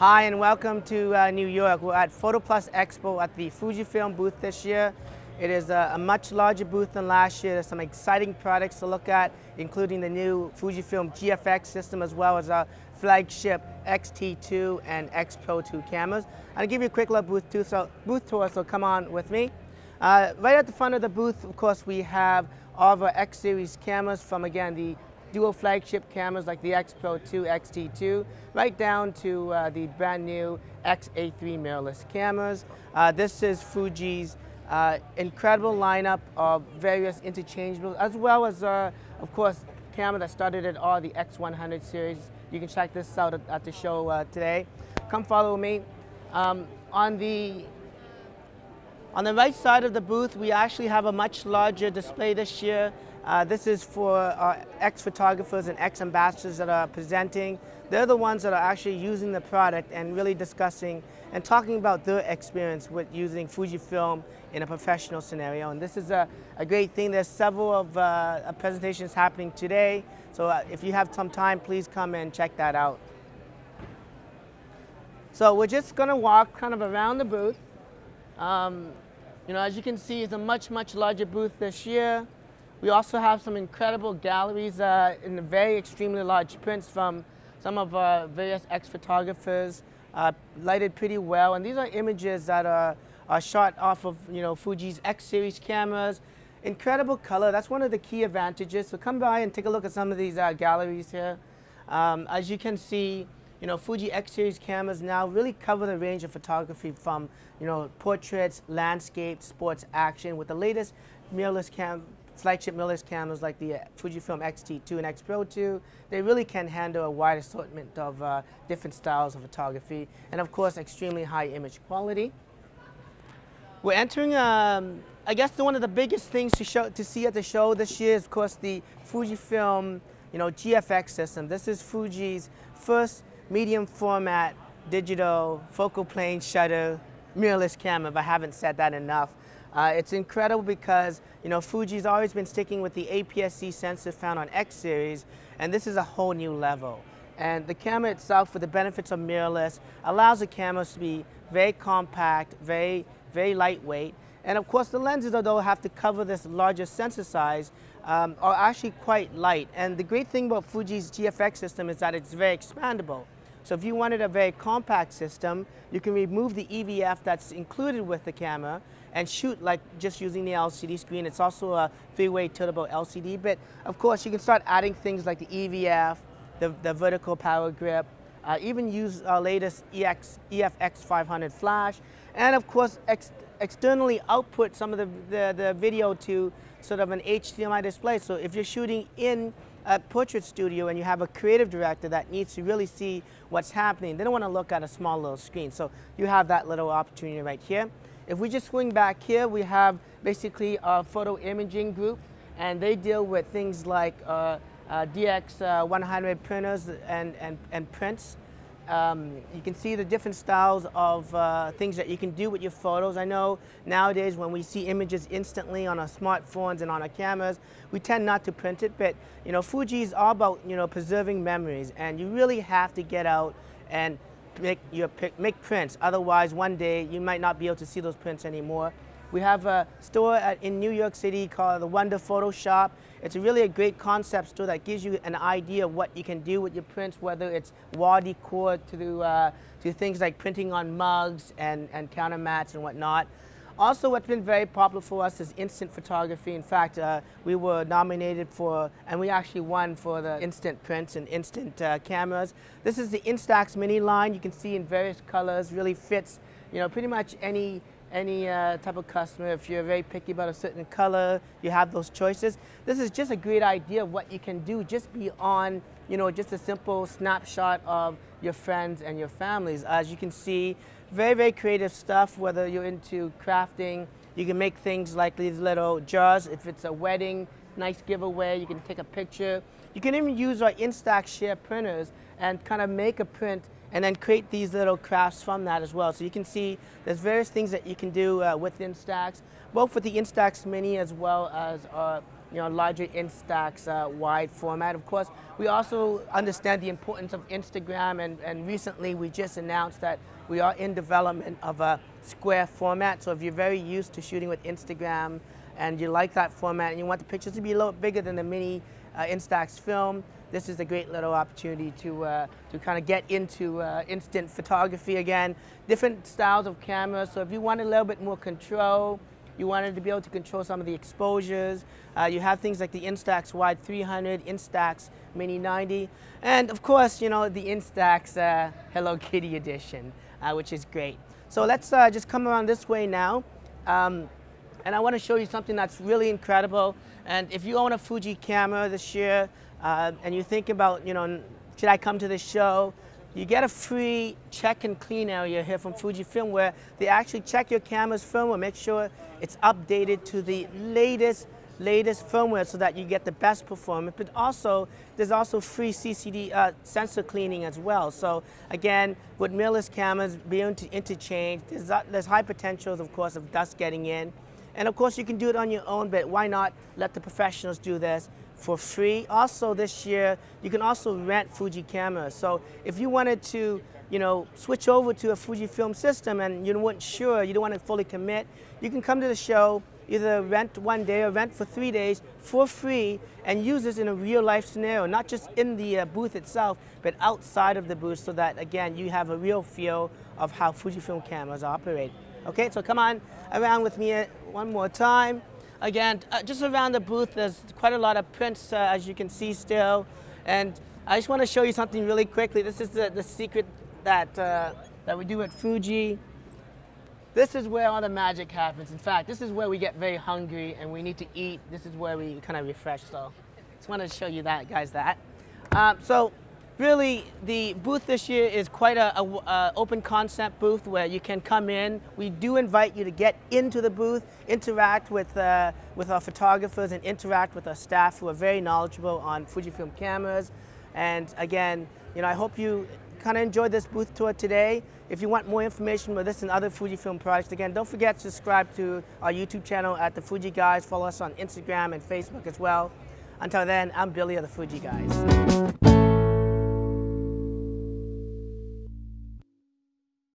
Hi and welcome to New York. We're at Photo Plus Expo at the Fujifilm booth this year. It is a much larger booth than last year. There's some exciting products to look at, including the new Fujifilm Gfx System as well as our flagship X-T2 and X Pro 2 cameras. I'll give you a quick little booth tour, so come on with me. Right at the front of the booth, of course, we have all of our X series cameras from, again, the dual flagship cameras like the X Pro 2, X-T2, right down to the brand new X-A3 mirrorless cameras. This is Fuji's incredible lineup of various interchangeables, as well as, of course, camera that started at all the X100 series. You can check this out at the show today. Come follow me. On the right side of the booth, we actually have a much larger display this year. This is for our X-photographers and X-ambassadors that are presenting. They're the ones that are actually using the product and really discussing and talking about their experience with using Fujifilm in a professional scenario. And this is a great thing. There's several of presentations happening today. So if you have some time, please come and check that out. So we're just going to walk kind of around the booth. As you can see, it's a much larger booth this year. We also have some incredible galleries in the very extremely large prints from some of our various X-photographers, lighted pretty well. And these are images that are shot off of Fuji's X-series cameras. Incredible color, that's one of the key advantages. So come by and take a look at some of these galleries here. As you can see, Fuji X-series cameras now really cover the range of photography from portraits, landscape, sports, action. With the latest flagship mirrorless cameras like the Fujifilm X-T2 and X Pro 2, they really can handle a wide assortment of different styles of photography and, of course, extremely high image quality. We're entering, I guess, one of the biggest things to see at the show this year is, of course, the Fujifilm Gfx System. This is Fuji's first medium format digital focal plane shutter mirrorless camera, if I haven't said that enough. It's incredible because Fuji's always been sticking with the APS-C sensor found on X series, and this is a whole new level. And the camera itself, with the benefits of mirrorless, allows the cameras to be very compact, very lightweight. And of course, the lenses, although have to cover this larger sensor size, are actually quite light. And the great thing about Fuji's Gfx system is that it's very expandable. So if you wanted a very compact system, you can remove the EVF that's included with the camera and shoot like just using the LCD screen. It's also a three-way tiltable LCD, but of course you can start adding things like the EVF, the vertical power grip, even use our latest EFX 500 flash, and of course externally output some of the video to sort of an HDMI display. So if you're shooting in a portrait studio and you have a creative director that needs to really see what's happening, they don't want to look at a small little screen. So you have that little opportunity right here. If we just swing back here, we have basically a photo imaging group, and they deal with things like DX 100 printers and prints. You can see the different styles of things that you can do with your photos. I know nowadays when we see images instantly on our smartphones and on our cameras, we tend not to print it, but Fuji is all about preserving memories, and you really have to get out and make prints. Otherwise, one day you might not be able to see those prints anymore. We have a store in New York City called the Wonder Photo Shop. It's really a great concept store that gives you an idea of what you can do with your prints, whether it's wall decor to things like printing on mugs and counter mats and whatnot. Also, what's been very popular for us is instant photography. In fact, we were nominated for, and we actually won for, the instant prints and instant cameras. This is the Instax Mini line. You can see in various colors, really fits pretty much any type of customer. If you're very picky about a certain color, you have those choices. This is just a great idea of what you can do just beyond, just a simple snapshot of your friends and your families. As you can see, very creative stuff. Whether you're into crafting, you can make things like these little jars. If it's a wedding, nice giveaway, you can take a picture. You can even use our Instax Share printers and kind of make a print and then create these little crafts from that as well. So you can see there's various things that you can do with Instax, both with the Instax Mini as well as our larger Instax wide format. Of course, we also understand the importance of Instagram, and recently we just announced that we are in development of a square format. So if you're very used to shooting with Instagram and you like that format and you want the pictures to be a little bigger than the mini Instax film, this is a great little opportunity to kind of get into instant photography again. Different styles of cameras, so if you want a little bit more control, you wanted to be able to control some of the exposures, you have things like the Instax Wide 300, Instax Mini 90, and of course, the Instax Hello Kitty edition, which is great. So let's just come around this way now. And I want to show you something that's really incredible. And if you own a Fuji camera this year, and you think about, should I come to this show? You get a free check and clean area here from Fujifilm where they actually check your camera's firmware, make sure it's updated to the latest firmware so that you get the best performance. But also, there's also free CCD sensor cleaning as well. So again, with mirrorless cameras being interchanged, there's high potentials, of course, of dust getting in. And of course, you can do it on your own, but why not let the professionals do this for free? Also this year, you can also rent Fuji cameras. So if you wanted to, switch over to a Fujifilm system and you weren't sure, you don't want to fully commit, you can come to the show, either rent one day or rent for 3 days for free and use this in a real life scenario, not just in the booth itself, but outside of the booth so that, again, you have a real feel of how Fujifilm cameras operate. Okay, so come on around with me one more time. Again, just around the booth, there's quite a lot of prints, as you can see still. And I just want to show you something really quickly. This is the secret that we do at Fuji. This is where all the magic happens. In fact, this is where we get very hungry and we need to eat. This is where we kind of refresh. So just wanted to show you that, guys, that. So really, the booth this year is quite a open concept booth where you can come in. We do invite you to get into the booth, interact with our photographers and interact with our staff who are very knowledgeable on Fujifilm cameras. And again, I hope you kind of enjoyed this booth tour today. If you want more information about this and other Fujifilm products, again, don't forget to subscribe to our YouTube channel at the Fuji Guys. Follow us on Instagram and Facebook as well. Until then, I'm Billy of the Fuji Guys.